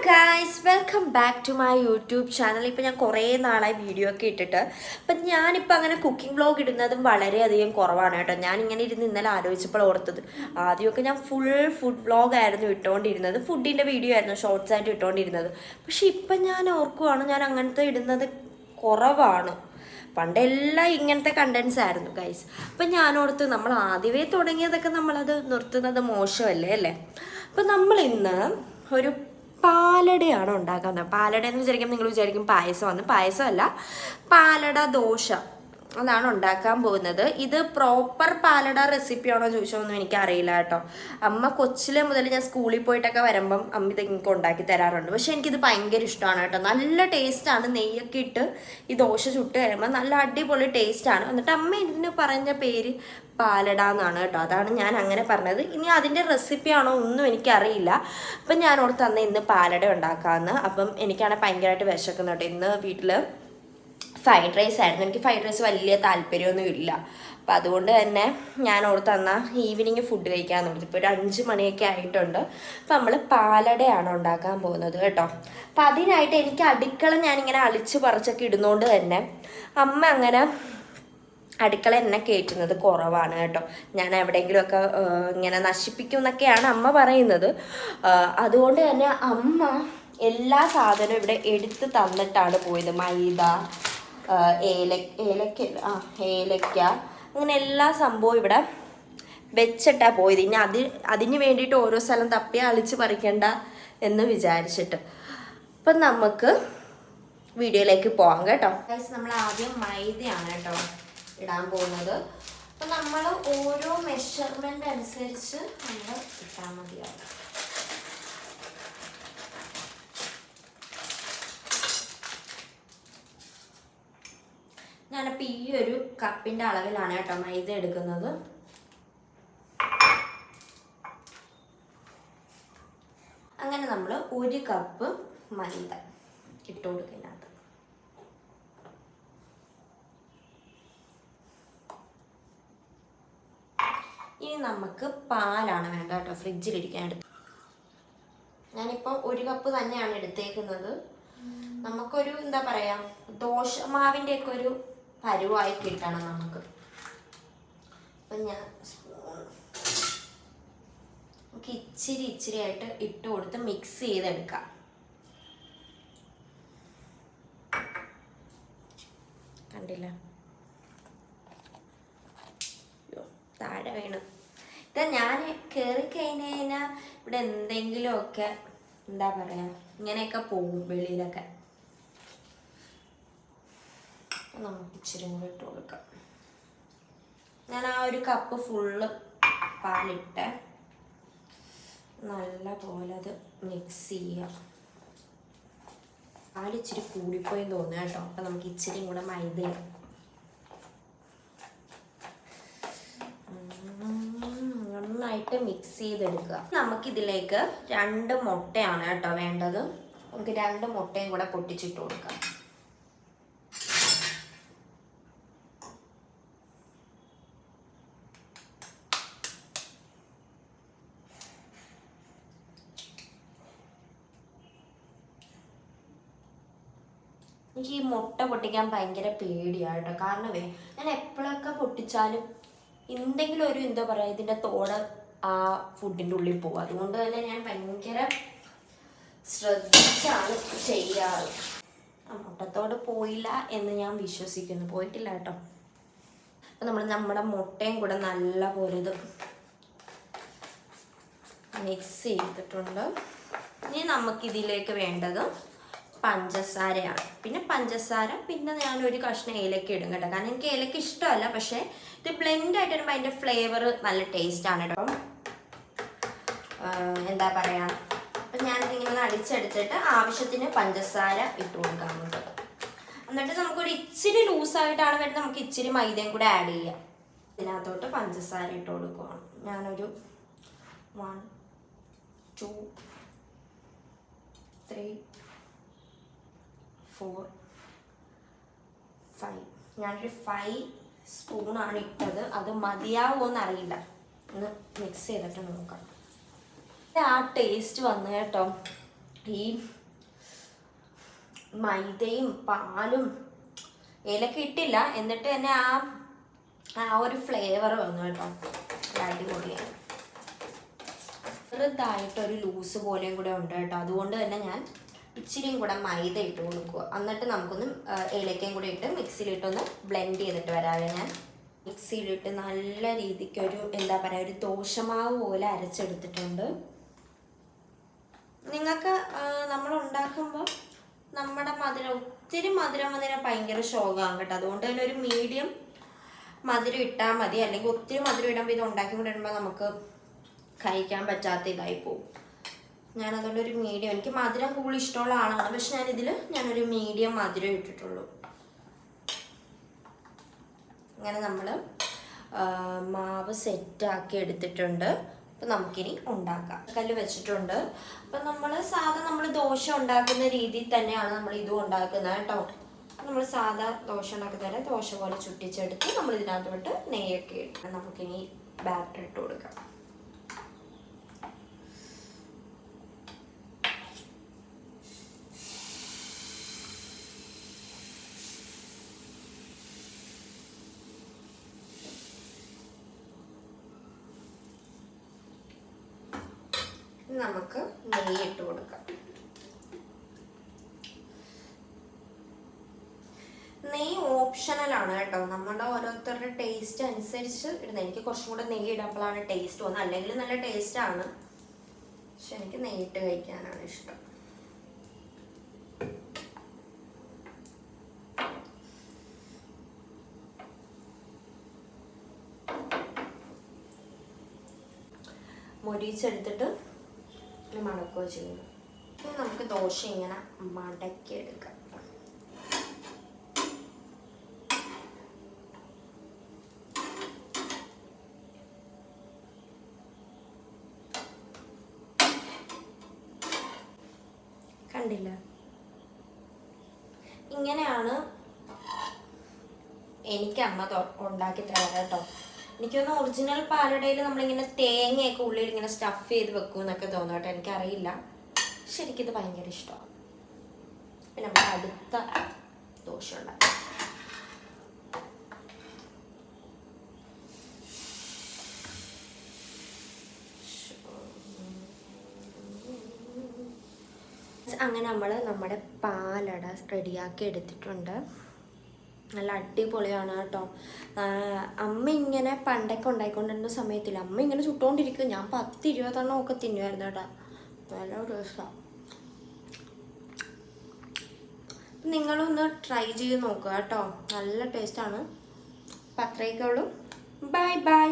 Guys welcome back to my YouTube channel. ഇപ്പോൾ ഞാൻ കുറേ നാളായി വീഡിയോ ഒക്കെ ഇട്ടിട്ട് അപ്പം ഞാനിപ്പോൾ അങ്ങനെ കുക്കിംഗ് വ്ളോഗ് ഇടുന്നതും വളരെയധികം കുറവാണ് കേട്ടോ. ഞാനിങ്ങനെ ഇരുന്ന് ഇന്നലെ ആലോചിച്ചപ്പോൾ ഓർത്തത്, ആദ്യമൊക്കെ ഞാൻ ഫുൾ ഫുഡ് വ്ളോഗായിരുന്നു ഇട്ടുകൊണ്ടിരുന്നത്, ഫുഡിൻ്റെ വീഡിയോ ആയിരുന്നു ഷോർട്സ് ആയിട്ട് ഇട്ടുകൊണ്ടിരുന്നത്. പക്ഷെ ഇപ്പം ഞാൻ ഓർക്കുവാണ്, ഞാൻ അങ്ങനത്തെ ഇടുന്നത് കുറവാണ്. പണ്ടെല്ലാം ഇങ്ങനത്തെ കണ്ടൻസ് ആയിരുന്നു ഗൈസ്. അപ്പം ഞാനോർത്ത് നമ്മൾ ആദ്യമേ തുടങ്ങിയതൊക്കെ നമ്മളത് നിർത്തുന്നത് മോശമല്ലേ അല്ലേ. അപ്പം നമ്മളിന്ന് ഒരു പാലടയാണ് ഉണ്ടാക്കുന്നത്. പാലട എന്ന് വിചാരിക്കും, നിങ്ങൾ വിചാരിക്കും പായസമാണ്. പായസമല്ല, പാലട ദോശ അതാണ് ഉണ്ടാക്കാൻ പോകുന്നത്. ഇത് പ്രോപ്പർ പാലട റെസിപ്പിയാണോ ചോദിച്ചോന്നും എനിക്കറിയില്ല കേട്ടോ. അമ്മ കൊച്ചിലെ മുതൽ ഞാൻ സ്കൂളിൽ പോയിട്ടൊക്കെ വരുമ്പം അമ്മ ഇത് എനിക്ക് ഉണ്ടാക്കി തരാറുണ്ട്. പക്ഷെ എനിക്കിത് ഭയങ്കര ഇഷ്ടമാണ് കേട്ടോ. നല്ല ടേസ്റ്റാണ്. നെയ്യൊക്കെ ഇട്ട് ഈ ദോശ ചുട്ട് കഴിയുമ്പോൾ നല്ല അടിപൊളി ടേസ്റ്റാണ്. എന്നിട്ട് അമ്മ ഇതിന് പറഞ്ഞ പേര് പാലട എന്നാണ് കേട്ടോ. അതാണ് ഞാൻ അങ്ങനെ പറഞ്ഞത്. ഇനി അതിൻ്റെ റെസിപ്പിയാണോ ഒന്നും എനിക്കറിയില്ല. അപ്പം ഞാൻ ഓർത്ത് തന്നെ ഇന്ന് പാലട ഉണ്ടാക്കാമെന്ന്. അപ്പം എനിക്കാണെങ്കിൽ ഭയങ്കരമായിട്ട് വിശക്കുന്നു കേട്ടോ. ഇന്ന് വീട്ടിൽ ഫ്രൈഡ് റൈസ് ആയിരുന്നു. എനിക്ക് ഫ്രൈഡ് റൈസ് വലിയ താല്പര്യമൊന്നും ഇല്ല. അപ്പം അതുകൊണ്ട് തന്നെ ഞാൻ ഓർത്ത് തന്നാൽ ഈവനിങ് ഫുഡ് കഴിക്കാമെന്ന് ഓർത്ത്. ഇപ്പോൾ ഒരു 5 മണിയൊക്കെ ആയിട്ടുണ്ട്. അപ്പം നമ്മൾ പാലടയാണ് ഉണ്ടാക്കാൻ പോകുന്നത് കേട്ടോ. അപ്പം അതിനായിട്ട് എനിക്ക് അടുക്കള ഞാനിങ്ങനെ അളിച്ച് പറിച്ചൊക്കെ ഇടുന്നതുകൊണ്ട് തന്നെ അമ്മ അങ്ങനെ അടുക്കള എന്നെ കയറ്റുന്നത് കുറവാണ് കേട്ടോ. ഞാൻ എവിടെയെങ്കിലുമൊക്കെ ഇങ്ങനെ നശിപ്പിക്കും എന്നൊക്കെയാണ് അമ്മ പറയുന്നത്. അതുകൊണ്ട് തന്നെ അമ്മ എല്ലാ സാധനവും ഇവിടെ എടുത്ത് തന്നിട്ടാണ് പോയത്. മൈദ, ഏലക്ക അങ്ങനെ എല്ലാ സംഭവവും ഇവിടെ വെച്ചിട്ടാണ് പോയത്. ഇനി അതിന് വേണ്ടിയിട്ട് ഓരോ സ്ഥലം തപ്പി അളിച്ച് പറിക്കണ്ട എന്ന് വിചാരിച്ചിട്ട്. അപ്പം നമുക്ക് വീഡിയോയിലേക്ക് പോകാം കേട്ടോ. നമ്മൾ ആദ്യം മൈദയാണ് കേട്ടോ ഇടാൻ പോകുന്നത്. അപ്പം നമ്മൾ ഓരോ മെഷർമെൻ്റ് അനുസരിച്ച് നമ്മൾ ഇട്ടാൽ മതിയാവും. ഞാനപ്പോൾ ഈ ഒരു കപ്പിൻ്റെ അളവിലാണ് കേട്ടോ മൈദ എടുക്കുന്നത്. അങ്ങനെ നമ്മൾ 1 കപ്പ് മൈദ ഇട്ട് കൊടുക്കുന്നതിനകത്ത് ഇനി നമുക്ക് പാലാണ് വേണ്ട കേട്ടോ, ഫ്രിഡ്ജിലിരിക്കാൻ എടുത്ത്. ഞാനിപ്പോൾ 1 കപ്പ് തന്നെയാണ് എടുത്തേക്കുന്നത്. നമുക്കൊരു എന്താ പറയുക, ദോശ മാവിൻ്റെയൊക്കെ ഒരു പരുവായി കിട്ടണം നമുക്ക്. അപ്പം നമുക്ക് ഇച്ചിരി ആയിട്ട് ഇട്ട് കൊടുത്ത് മിക്സ് ചെയ്തെടുക്കാം. കണ്ടില്ല, താഴെ വീണ്. ഇത് ഞാൻ കയറി കഴിഞ്ഞാൽ ഇവിടെ എന്തെങ്കിലുമൊക്കെ എന്താ പറയുക, ഇങ്ങനെയൊക്കെ പോകും വെളിയിലൊക്കെ. നമുക്ക് ഇച്ചിരി കൂടി ഇട്ട് കൊടുക്കാം. ഞാൻ ആ 1 കപ്പ് ഫുള്ള് പാലിട്ട് നല്ല പോലെ അത് മിക്സ് ചെയ്യാം. പാലിച്ചിരി കൂടിപ്പോയി തോന്നുക കേട്ടോ. അപ്പം നമുക്ക് ഇച്ചിരി കൂടെ മൈദ നന്നായിട്ട് മിക്സ് ചെയ്തെടുക്കുക. നമുക്കിതിലേക്ക് 2 മുട്ടയാണ് കേട്ടോ വേണ്ടത്. നമുക്ക് 2 മുട്ടയും കൂടെ പൊട്ടിച്ചിട്ട് കൊടുക്കാം. എനിക്ക് ഈ മുട്ട പൊട്ടിക്കാൻ ഭയങ്കര പേടിയാണ് കേട്ടോ. കാരണമേ ഞാൻ എപ്പോഴൊക്കെ പൊട്ടിച്ചാലും എന്തെങ്കിലും ഒരു എന്താ പറയുക, ഇതിൻ്റെ തോട് ആ ഫുഡിൻ്റെ ഉള്ളിൽ പോകും. അതുകൊണ്ട് തന്നെ ഞാൻ ഭയങ്കര ശ്രദ്ധിച്ചാണ് ചെയ്യാറ്. ആ മുട്ടത്തോട് പോയില്ല എന്ന് ഞാൻ വിശ്വസിക്കുന്നു. പോയിട്ടില്ല കേട്ടോ. അപ്പം നമ്മുടെ മുട്ടയും കൂടെ നല്ല പോലെ ഇത് മിക്സ് ചെയ്തിട്ടുണ്ട്. ഇനി നമുക്കിതിലേക്ക് വേണ്ടത് പഞ്ചസാരയാണ്. പിന്നെ പഞ്ചസാര, പിന്നെ ഞാനൊരു കഷ്ണം ഏലക്ക ഇടും കേട്ടോ. കാരണം എനിക്ക് ഏലക്ക ഇഷ്ടമല്ല, പക്ഷേ ഇത് ബ്ലെൻഡ് ആയിട്ട് വരുമ്പോൾ അതിൻ്റെ ഫ്ലേവർ നല്ല ടേസ്റ്റാണ് കേട്ടോ. എന്താ പറയുക, അപ്പം ഞാനിതിങ്ങനെ അടിച്ചെടുത്തിട്ട് ആവശ്യത്തിന് പഞ്ചസാര ഇട്ട് കൊടുക്കാം നമുക്ക്. എന്നിട്ട് നമുക്കൊരു ഇച്ചിരി ലൂസായിട്ടാണ് വരുന്നത്, നമുക്ക് ഇച്ചിരി മൈദയും കൂടെ ആഡ് ചെയ്യാം. ഇതിനകത്തോട്ട് പഞ്ചസാര ഇട്ട് കൊടുക്കുകയാണ്. ഞാനൊരു 1 2 3 4 5 ഞാനൊരു 5 സ്പൂണാണ് ഇട്ടത്. അത് മതിയാവുമോയെന്ന് അറിയില്ല. ഒന്ന് മിക്സ് ചെയ്തിട്ട് നോക്കാം. ആ ടേസ്റ്റ് വന്നു കേട്ടോ. ഈ മൈദയും പാലും ഏലക്ക ഇട്ടില്ല, എന്നിട്ട് തന്നെ ആ ഒരു ഫ്ലേവർ വന്നു കേട്ടോ. അടിപൊളിയാണ്. ചെറുതായിട്ടൊരു ലൂസ് പോലെയും കൂടെ ഉണ്ട് കേട്ടോ. അതുകൊണ്ട് തന്നെ ഞാൻ ഇച്ചിരിയും കൂടെ മൈദ ഇട്ട് കൊടുക്കുക. എന്നിട്ട് നമുക്കൊന്ന് ഏലക്കയും കൂടെ ഇട്ട് മിക്സിയിലിട്ടൊന്ന് ബ്ലെൻഡ് ചെയ്തിട്ട് വരാവേ. ഞാൻ മിക്സിയിലിട്ട് നല്ല രീതിക്കൊരു എന്താ പറയുക, ഒരു ദോശമാവ് പോലെ അരച്ചെടുത്തിട്ടുണ്ട്. നിങ്ങൾക്ക് നമ്മൾ ഉണ്ടാക്കുമ്പോൾ നമ്മുടെ ഒത്തിരി മധുരം ഭയങ്കര ശോകമാണ് കേട്ടോ. അതുകൊണ്ട് തന്നെ ഒരു മീഡിയം മധുരം ഇട്ടാൽ മതി. അല്ലെങ്കിൽ ഒത്തിരി മധുരം ഇടുമ്പോൾ ഇത് ഉണ്ടാക്കി കൊണ്ടിടുമ്പോൾ നമുക്ക് കഴിക്കാൻ പറ്റാത്ത ഇതായി പോകും. ഞാനതുകൊണ്ട് ഒരു മീഡിയം, എനിക്ക് മധുരം കൂടുതൽ ഇഷ്ടമുള്ള ആളാണ്, പക്ഷെ ഞാനൊരു മീഡിയം മധുരം ഇട്ടിട്ടുള്ളൂ. അങ്ങനെ നമ്മൾ മാവ് സെറ്റാക്കി എടുത്തിട്ടുണ്ട്. അപ്പം നമുക്കിനി ഉണ്ടാക്കാം. കല്ല് വെച്ചിട്ടുണ്ട്. അപ്പം നമ്മൾ ദോശ ഉണ്ടാക്കുന്ന രീതിയിൽ തന്നെയാണ് നമ്മൾ ഇതും ഉണ്ടാക്കുന്നത് കേട്ടോ. നമ്മൾ സാധാ ദോശ ഉണ്ടാക്കുന്നതല്ല, ദോശ പോലെ ചുറ്റിച്ചെടുത്ത് നമ്മൾ ഇതിനകത്തോട്ട് നെയ്യൊക്കെ ഇട്ട് നമുക്കിനി ബാറ്റർ ഇട്ട് കൊടുക്കാം. നമുക്ക് നെയ്യ് ഇട്ട് കൊടുക്കാം. നെയ്യ് ഓപ്ഷണലാണ് കേട്ടോ, നമ്മുടെ ഓരോരുത്തരുടെ ടേസ്റ്റ് അനുസരിച്ച് ഇടുന്നത്. എനിക്ക് കുറച്ചും കൂടെ നെയ്യ് ഇടുമ്പോഴാണ് ടേസ്റ്റ് തോന്നുന്നത്. അല്ലെങ്കിൽ നല്ല ടേസ്റ്റാണ്, പക്ഷെ എനിക്ക് നെയ്യിട്ട് കഴിക്കാനാണ് ഇഷ്ടം. മൊരിച്ചെടുത്തിട്ട് മടക്കുകയോ ചെയ്യുന്നു. ഇനി നമുക്ക് ദോശ ഇങ്ങനെ മടക്കിയെടുക്കാം. കണ്ടില്ല, ഇങ്ങനെയാണ് എനിക്ക് അമ്മ ഉണ്ടാക്കി തരാറ് കേട്ടോ. എനിക്കൊന്ന് ഒറിജിനൽ പാലടയിൽ നമ്മളിങ്ങനെ തേങ്ങയൊക്കെ ഉള്ളിൽ ഇങ്ങനെ സ്റ്റഫ് ചെയ്ത് വെക്കും എന്നൊക്കെ തോന്നും കേട്ടോ. എനിക്കറിയില്ല, പക്ഷെ എനിക്കിത് ഭയങ്കര ഇഷ്ടമാണ്. പിന്നെ നമ്മൾ അടുത്ത ദോശ ഉണ്ടാക്കാം. അങ്ങനെ നമ്മൾ നമ്മുടെ പാലട റെഡിയാക്കി എടുത്തിട്ടുണ്ട്. നല്ല അടിപൊളിയാണ് കേട്ടോ. അമ്മ ഇങ്ങനെ പണ്ടൊക്കെ ഉണ്ടായിക്കൊണ്ടിരുന്ന സമയത്തില്ല, അമ്മ ഇങ്ങനെ ചുട്ടുകൊണ്ടിരിക്കും. ഞാൻ 10-20 ഒക്കെ തിന്നുമായിരുന്നു കേട്ടോ. നല്ല ടേസ്റ്റാണ്. നിങ്ങളൊന്ന് ട്രൈ ചെയ്ത് നോക്കുക കേട്ടോ, നല്ല ടേസ്റ്റാണ്. അപ്പം അത്രയൊക്കെ ഉള്ളൂ. Bye bye.